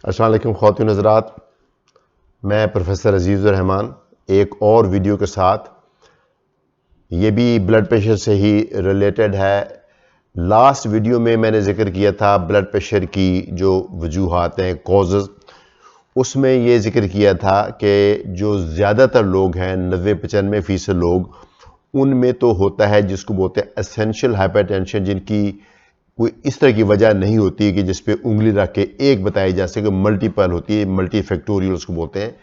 अस्सलाम वालेकुम ख़वातीन हज़रात, मैं प्रोफेसर अजीज़ुर रहमान एक और वीडियो के साथ, ये भी ब्लड प्रेशर से ही रिलेटेड है। लास्ट वीडियो में मैंने जिक्र किया था ब्लड प्रेशर की जो वजूहात हैं, कॉजेज़, उसमें ये जिक्र किया था कि जो ज़्यादातर लोग हैं 90-95% लोग, उनमें तो होता है जिसको बोलते हैं एसेंशियल हाइपरटेंशन, जिनकी कोई इस तरह की वजह नहीं होती कि जिस पे उंगली रख के एक बताई जा सके, मल्टीपल होती है, मल्टी फैक्टोरियल उसको बोलते हैं।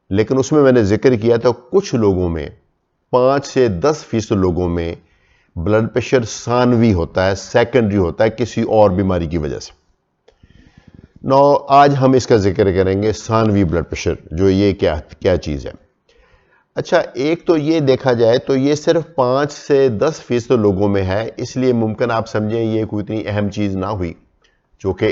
लेकिन उसमें मैंने जिक्र किया था कुछ लोगों में 5 से 10% लोगों में ब्लड प्रेशर सानवी होता है, सेकेंडरी होता है किसी और बीमारी की वजह से। नौ आज हम इसका जिक्र करेंगे सानवी ब्लड प्रेशर, जो ये क्या चीज़ है। अच्छा, एक तो ये देखा जाए तो ये सिर्फ 5 से 10% लोगों में है, इसलिए मुमकिन आप समझें ये कोई इतनी अहम चीज़ ना हुई, क्योंकि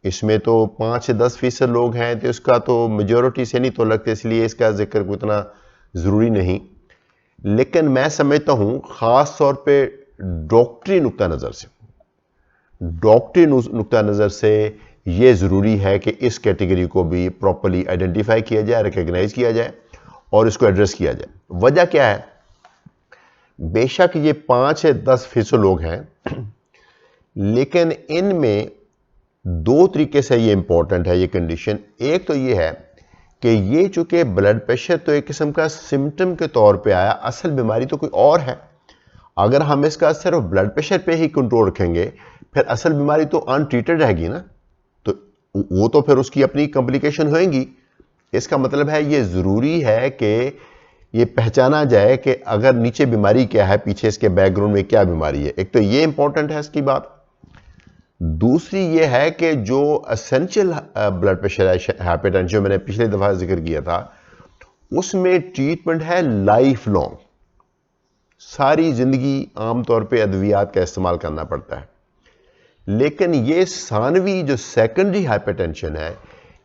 इसमें तो 5 से 10% लोग हैं, तो इसका तो मेजॉरिटी से नहीं तो लगता, इसलिए इसका जिक्र कोई इतना ज़रूरी नहीं। लेकिन मैं समझता हूँ ख़ास तौर पे डॉक्टरी नुक्ता नज़र से ये ज़रूरी है कि इस कैटेगरी को भी प्रॉपर्ली आइडेंटिफाई किया जाए, रिकग्नाइज किया जाए और इसको एड्रेस किया जाए। वजह क्या है? बेशक ये 5 से 10% लोग हैं, लेकिन इनमें दो तरीके से ये इंपॉर्टेंट है ये कंडीशन। एक तो ये है कि ये चूंकि ब्लड प्रेशर तो एक किस्म का सिम्टम के तौर पे आया, असल बीमारी तो कोई और है। अगर हम इसका सिर्फ ब्लड प्रेशर पे ही कंट्रोल रखेंगे, फिर असल बीमारी तो अनट्रीटेड रहेगी ना, तो वो तो फिर उसकी अपनी कॉम्प्लिकेशन होएंगी। इसका मतलब है ये ज़रूरी है कि ये पहचाना जाए कि अगर नीचे बीमारी क्या है, पीछे इसके बैकग्राउंड में क्या बीमारी है। एक तो ये इंपॉर्टेंट है इसकी बात। दूसरी ये है कि जो एसेंशियल ब्लड प्रेशर है, हाइपरटेंशन, मैंने पिछले दफ़ा जिक्र किया था, उसमें ट्रीटमेंट है लाइफ लॉन्ग, सारी ज़िंदगी आमतौर पे अद्वियात का इस्तेमाल करना पड़ता है। लेकिन ये सानवी जो सेकेंडरी हाइपरटेंशन है,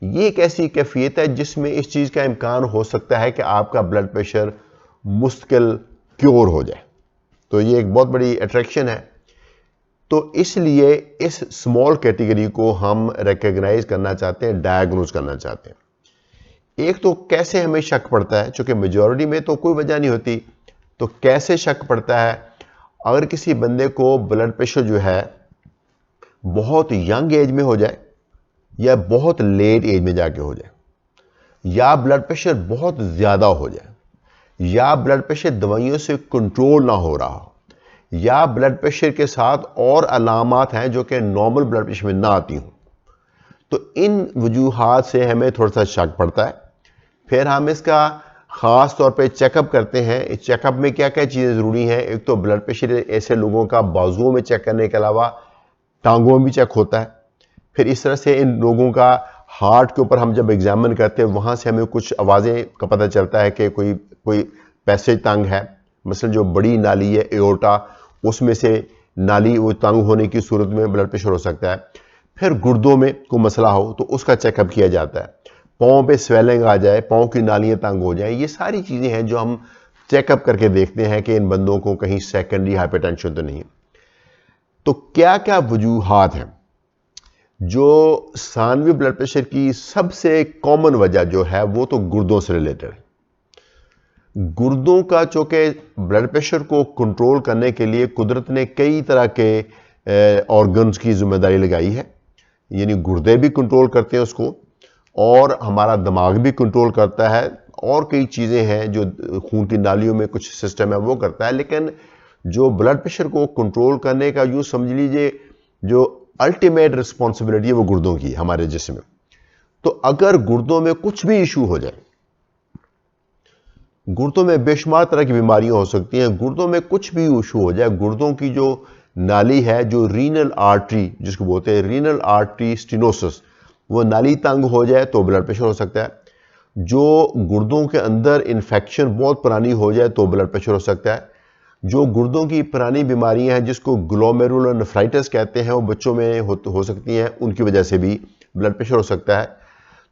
ये एक ऐसी कैफियत है जिसमें इस चीज़ का इम्कान हो सकता है कि आपका ब्लड प्रेशर मुश्किल क्योर हो जाए। तो ये एक बहुत बड़ी अट्रैक्शन है। तो इसलिए इस स्मॉल कैटेगरी को हम रिकग्नाइज करना चाहते हैं, डायग्नोज करना चाहते हैं। एक तो कैसे हमें शक पड़ता है, चूंकि मेजॉरिटी में तो कोई वजह नहीं होती, तो कैसे शक पड़ता है? अगर किसी बंदे को ब्लड प्रेशर जो है बहुत यंग एज में हो जाए या बहुत लेट एज में जाके हो जाए, या ब्लड प्रेशर बहुत ज़्यादा हो जाए, या ब्लड प्रेशर दवाइयों से कंट्रोल ना हो रहा हो, या ब्लड प्रेशर के साथ और अलामात हैं जो कि नॉर्मल ब्लड प्रेशर में ना आती हों, तो इन वजूहात से हमें थोड़ा सा शक पड़ता है। फिर हम इसका ख़ास तौर पे चेकअप करते हैं। इस चेकअप में क्या क्या चीज़ें ज़रूरी हैं? एक तो ब्लड प्रेशर ऐसे लोगों का बाजुओं में चेक करने के अलावा टांगों में भी चेक होता है। फिर इस तरह से इन लोगों का हार्ट के ऊपर हम जब एग्जामिन करते हैं, वहाँ से हमें कुछ आवाज़ें का पता चलता है कि कोई पैसेज तंग है। मसलन जो बड़ी नाली है एओर्टा, उसमें से नाली वो तंग होने की सूरत में ब्लड प्रेशर हो सकता है। फिर गुर्दों में कोई मसला हो तो उसका चेकअप किया जाता है। पाँव पे स्वेलिंग आ जाए, पाँव की नालियाँ तंग हो जाए, ये सारी चीज़ें हैं जो हम चेकअप करके देखते हैं कि इन बंदों को कहीं सेकेंडरी हाइपरटेंशन तो नहीं। तो क्या क्या वजूहात हैं? जो सानवी ब्लड प्रेशर की सबसे कॉमन वजह जो है वो तो गुर्दों से रिलेटेड है। गुर्दों का चूंकि ब्लड प्रेशर को कंट्रोल करने के लिए कुदरत ने कई तरह के ऑर्गन्स की जिम्मेदारी लगाई है, यानी गुर्दे भी कंट्रोल करते हैं उसको, और हमारा दिमाग भी कंट्रोल करता है, और कई चीज़ें हैं जो खून की नालियों में कुछ सिस्टम है वो करता है। लेकिन जो ब्लड प्रेशर को कंट्रोल करने का यूँ समझ लीजिए जो अल्टीमेट रिस्पॉन्सिबिलिटी है वो गुर्दों की हमारे जिस्म में। तो अगर गुर्दों में कुछ भी इशू हो जाए, गुर्दों में बेशुमार तरह की बीमारियां हो सकती हैं, गुर्दों में कुछ भी इशू हो जाए, गुर्दों की जो नाली है, जो रीनल आर्टरी जिसको बोलते हैं रीनल आर्टरी स्टेनोसिस, वो नाली तंग हो जाए तो ब्लड प्रेशर हो सकता है। जो गुर्दों के अंदर इन्फेक्शन बहुत पुरानी हो जाए तो ब्लड प्रेशर हो सकता है। जो गुर्दों की पुरानी बीमारियां हैं जिसको ग्लोमेरुलर नेफ्राइटिस कहते हैं, वो बच्चों में हो सकती हैं, उनकी वजह से भी ब्लड प्रेशर हो सकता है।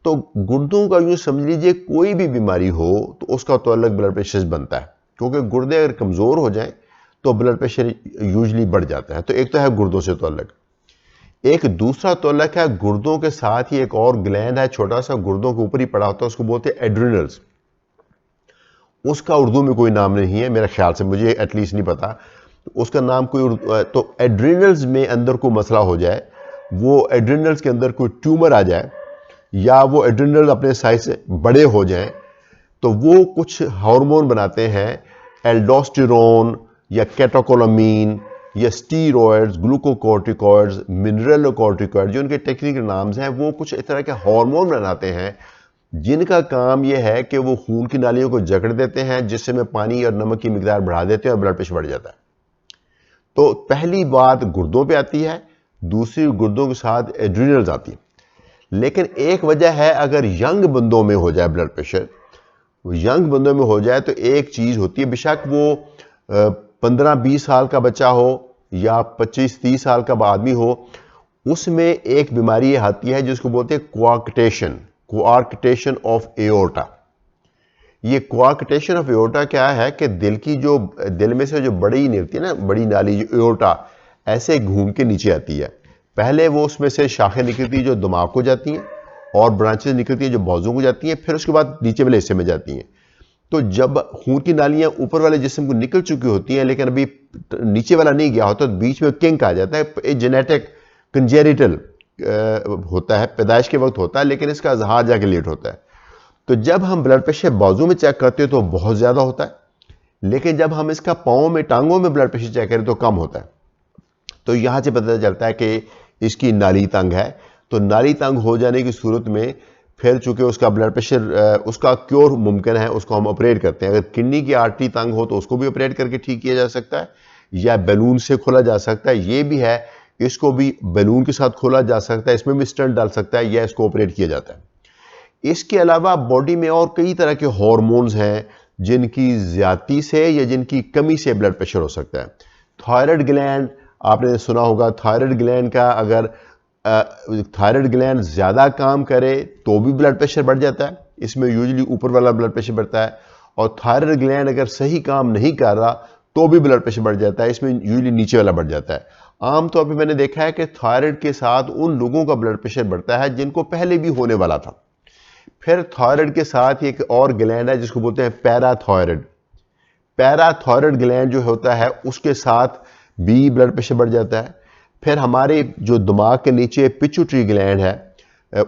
तो गुर्दों का यूँ समझ लीजिए कोई भी बीमारी हो तो उसका तो अलग ब्लड प्रेशर बनता है, क्योंकि गुर्दे अगर कमज़ोर हो जाएं तो ब्लड प्रेशर यूजली बढ़ जाता है। तो एक तो है गुर्दों से तो अलग। एक दूसरा तौलक है गुर्दों के साथ ही एक और ग्लैंड है, छोटा सा गुर्दों के ऊपर ही पड़ा होता है, उसको बोलते हैं एड्रिनल्स। उसका उर्दू में कोई नाम नहीं है मेरे ख्याल से, मुझे एटलीस्ट नहीं पता उसका नाम कोई। तो एड्रिनल्स में अंदर कोई मसला हो जाए, वो एड्रिनल्स के अंदर कोई ट्यूमर आ जाए, या वो एड्रिनल अपने साइज से बड़े हो जाएं, तो वो कुछ हार्मोन बनाते हैं, एल्डोस्टेरोन या कैटेकोलामीन या स्टीरॉयड्स, ग्लूकोकॉर्टिकॉइड्स, मिनरलोकॉर्टिकॉइड, जो उनके टेक्निकल नाम्स हैं, वो कुछ इस तरह के हार्मोन बनाते हैं जिनका काम यह है कि वो खून की नालियों को जकड़ देते हैं, जिससे में पानी और नमक की मिकदार बढ़ा देते हैं और ब्लड प्रेशर बढ़ जाता है। तो पहली बात गुर्दों पे आती है, दूसरी गुर्दों के साथ एड्रिनल्स आती है। लेकिन एक वजह है, अगर यंग बंदों में हो जाए ब्लड प्रेशर, यंग बंदों में हो जाए तो एक चीज होती है, बेशक वो 15-20 साल का बच्चा हो या 25-30 साल का आदमी हो, उसमें एक बीमारी आती है जिसको बोलते हैं क्वार्कटेशन ऑफ एओर्टा। ये क्वार्कटेशन ऑफ एओर्टा क्या है कि दिल में से जो बड़ी निकलती है ना, बड़ी नाली जो एओर्टा ऐसे घूम के नीचे आती है। पहले वो उसमें से शाखें निकलती है जो दिमाग को जाती हैं, और ब्रांचेस निकलती हैं जो बाजुओं को जाती हैं, फिर उसके बाद नीचे वाले हिस्से में जाती हैं। तो जब खून की नालियां ऊपर वाले जिस्म को निकल चुकी होती हैं लेकिन अभी नीचे वाला नहीं गया होता, तो बीच में किंक आ जाता है, जेनेटिक कंजेरिटल होता है, पैदाइश के वक्त होता है, लेकिन इसका इजहार जाके लेट होता है। तो जब हम ब्लड प्रेशर बाजू में चेक करते हैं तो बहुत ज्यादा होता है, लेकिन जब हम इसका पाँव में, टांगों में ब्लड प्रेशर चेक करें तो कम होता है। तो यहां से पता चलता है कि इसकी नाली तंग है। तो नाली तंग हो जाने की सूरत में फिर चूंकि उसका ब्लड प्रेशर, उसका क्योर मुमकिन है, उसको हम ऑपरेट करते हैं। अगर किडनी की आर्टरी तंग हो तो उसको भी ऑपरेट करके ठीक किया जा सकता है, या बैलून से खोला जा सकता है। ये भी है, इसको भी बैलून के साथ खोला जा सकता है, इसमें भी स्टंट डाल सकता है, या इसको ऑपरेट किया जाता है। इसके अलावा बॉडी में और कई तरह के हार्मोन्स हैं जिनकी ज्यादती से या जिनकी कमी से ब्लड प्रेशर हो सकता है। थायराइड ग्लैंड आपने सुना होगा, थायराइड ग्लैंड का अगर थायराइड ग्लैंड ज्यादा काम करे तो भी ब्लड प्रेशर बढ़ जाता है। इसमें यूजुअली ऊपर वाला ब्लड प्रेशर बढ़ता है, और थायराइड ग्लैंड अगर सही काम नहीं कर रहा तो भी ब्लड प्रेशर बढ़ जाता है, इसमें यूजुअली नीचे वाला बढ़ जाता है। आमतौर पर मैंने देखा है कि थायराइड के साथ उन लोगों का ब्लड प्रेशर बढ़ता है जिनको पहले भी होने वाला था। फिर थायराइड के साथ एक और ग्लैंड है जिसको बोलते हैं पैराथायराइड। पैराथायराइड ग्लैंड जो होता है उसके साथ भी ब्लड प्रेशर बढ़ जाता है। फिर हमारे जो दिमाग के नीचे पिट्यूटरी ग्लैंड है,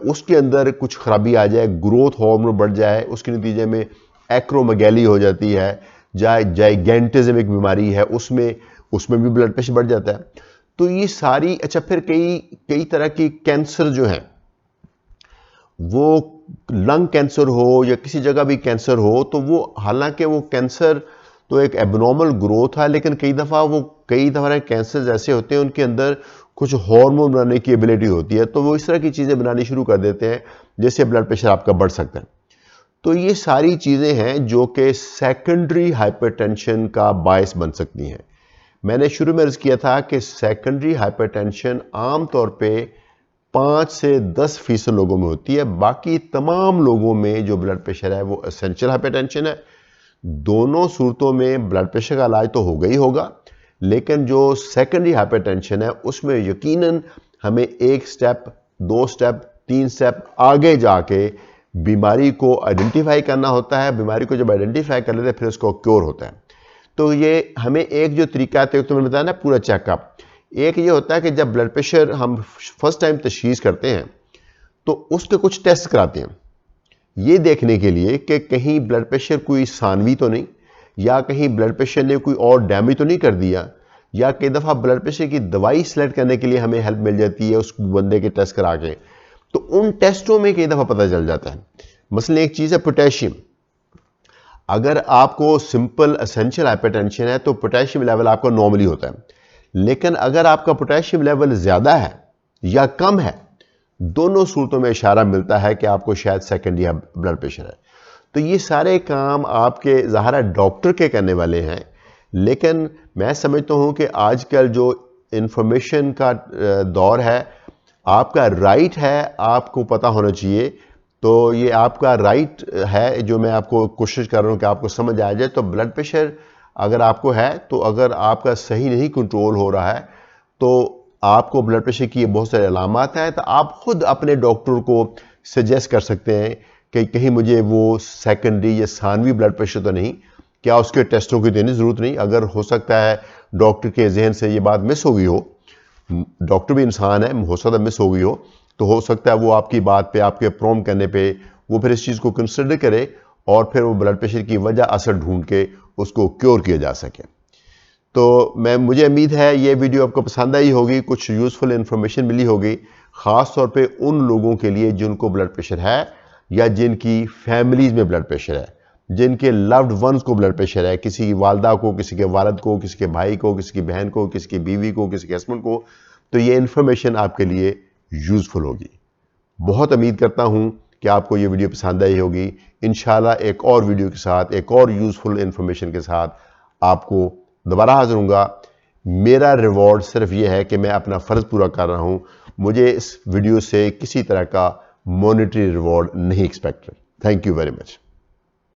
उसके अंदर कुछ खराबी आ जाए, ग्रोथ हार्मोन बढ़ जाए, उसके नतीजे में एक्रोमेगैली हो जाती है, जाइगेंटिज्म एक बीमारी है, उसमें भी ब्लड प्रेशर बढ़ जाता है। तो ये सारी, अच्छा फिर कई तरह की कैंसर जो है, वो लंग कैंसर हो या किसी जगह भी कैंसर हो, तो वो हालांकि वो कैंसर तो एक एबनॉर्मल ग्रोथ है, लेकिन कई दफ़ा कैंसर ऐसे होते हैं उनके अंदर कुछ हार्मोन बनाने की एबिलिटी होती है, तो वो इस तरह की चीज़ें बनानी शुरू कर देते हैं जिससे ब्लड प्रेशर आपका बढ़ सकता है। तो ये सारी चीज़ें हैं जो कि सेकेंडरी हाइपरटेंशन का बायस बन सकती हैं। मैंने शुरू में अर्ज़ किया था कि सेकेंडरी हाइपरटेंशन आमतौर पे 5 से 10% लोगों में होती है, बाकी तमाम लोगों में जो ब्लड प्रेशर है वो एसेंशियल हाइपरटेंशन है। दोनों सूरतों में ब्लड प्रेशर का इलाज तो होगा ही होगा, लेकिन जो सेकेंडरी हाइपरटेंशन है उसमें यकीनन हमें 1 स्टेप, 2 स्टेप, 3 स्टेप आगे जाके बीमारी को आइडेंटिफाई करना होता है। बीमारी को जब आइडेंटिफाई कर लेते हैं फिर उसको क्योर होता है। तो ये हमें एक जो तरीका है, तो मैंने बताया ना पूरा चेकअप, एक ये होता है कि जब ब्लड प्रेशर हम फर्स्ट टाइम तशखीस करते हैं तो उसके कुछ टेस्ट कराते हैं, ये देखने के लिए कि कहीं ब्लड प्रेशर कोई सानवी तो नहीं, या कहीं ब्लड प्रेशर ने कोई और डैमेज तो नहीं कर दिया, या कई दफ़ा ब्लड प्रेशर की दवाई सेलेक्ट करने के लिए हमें हेल्प मिल जाती है उस बंदे के टेस्ट करा के। तो उन टेस्टों में कई दफ़ा पता चल जाता है। मसलन एक चीज़ है पोटेशियम। अगर आपको सिंपल एसेंशियल हाइपरटेंशन है तो पोटेशियम लेवल आपका नॉर्मली होता है, लेकिन अगर आपका पोटेशियम लेवल ज़्यादा है या कम है, दोनों सूरतों में इशारा मिलता है कि आपको शायद सेकेंडरी ब्लड प्रेशर है। तो ये सारे काम आपके ज़ाहिर डॉक्टर के करने वाले हैं, लेकिन मैं समझता हूँ कि आजकल जो इंफॉर्मेशन का दौर है, आपका राइट है, आपको पता होना चाहिए। तो ये आपका राइट है जो मैं आपको कोशिश कर रहा हूँ कि आपको समझ आ जाए। तो ब्लड प्रेशर अगर आपको है, तो अगर आपका सही नहीं कंट्रोल हो रहा है तो आपको ब्लड प्रेशर की बहुत सारे अलामात हैं, तो आप खुद अपने डॉक्टर को सजेस्ट कर सकते हैं कि कहीं मुझे वो सेकेंडरी या सानवी ब्लड प्रेशर तो नहीं, क्या उसके टेस्टों की देने ज़रूरत नहीं। अगर हो सकता है डॉक्टर के जहन से ये बात मिस हो गई हो, डॉक्टर भी इंसान है, हो सकता है मिस हो गई हो सकता है वो आपकी बात पे, आपके प्रोम करने पे वो फिर इस चीज़ को कंसिडर करे और फिर वो ब्लड प्रेशर की वजह असर ढूंढ के उसको क्योर किया जा सके। तो मुझे उम्मीद है ये वीडियो आपको पसंद आई होगी, कुछ यूज़फुल इन्फॉर्मेशन मिली होगी, ख़ास तौर पे उन लोगों के लिए जिनको ब्लड प्रेशर है या जिनकी फैमिलीज़ में ब्लड प्रेशर है, जिनके लव्ड वंस को ब्लड प्रेशर है, किसी की वालदा को, किसी के वालिद को, किसी के भाई को, किसी की बहन को, किसी की बीवी को, किसी के हस्बैंड को, तो ये इन्फॉर्मेशन आपके लिए यूज़फुल होगी। बहुत उम्मीद करता हूँ कि आपको ये वीडियो पसंद आई होगी। इंशाल्लाह एक और वीडियो के साथ, एक और यूज़फुल इन्फॉर्मेशन के साथ आपको दोबारा हाजिर होऊंगा। मेरा रिवॉर्ड सिर्फ ये है कि मैं अपना फ़र्ज़ पूरा कर रहा हूँ, मुझे इस वीडियो से किसी तरह का मॉनेटरी रिवॉर्ड नहीं expected. Thank you very much.